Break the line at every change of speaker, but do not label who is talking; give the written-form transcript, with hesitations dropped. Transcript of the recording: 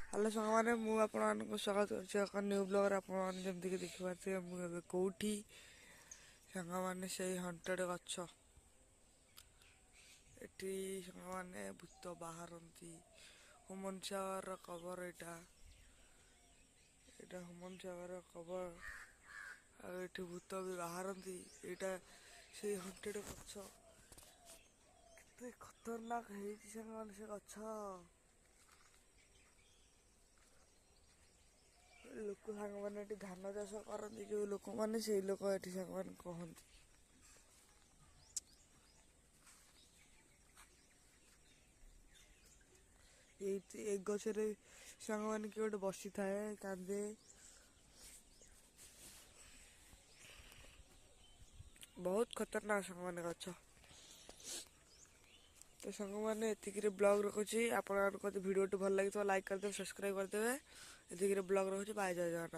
Hello सारे मुझे स्वागत कर न्यू ब्लॉगर आपमती देखिपे मुझे कौटी सांग मैंने से हंटेड गच एटी सांग मैंने भूत बाहरती हुमन सागर कवर यहाँ हुमन सागर कवर आठी भूत भी बाहरती यहाँ से हंटेड गच के खतरनाक है से गच लोक सांग मैंने धान चाष करती जो लोक मैंने से लोक ये सांग मैंने कहती एक गचरे सांग मैंने किए गोटे बसी थाए कांदे बहुत खतरनाक सांग मैंने गच तो सांग मैंने ये ब्लॉग रखुच्छी आप भिडियो भल लगी लाइक करदे सब्सक्राइब करदे ये ब्लॉग रखुच्छी बाय जय जगन्नाथ।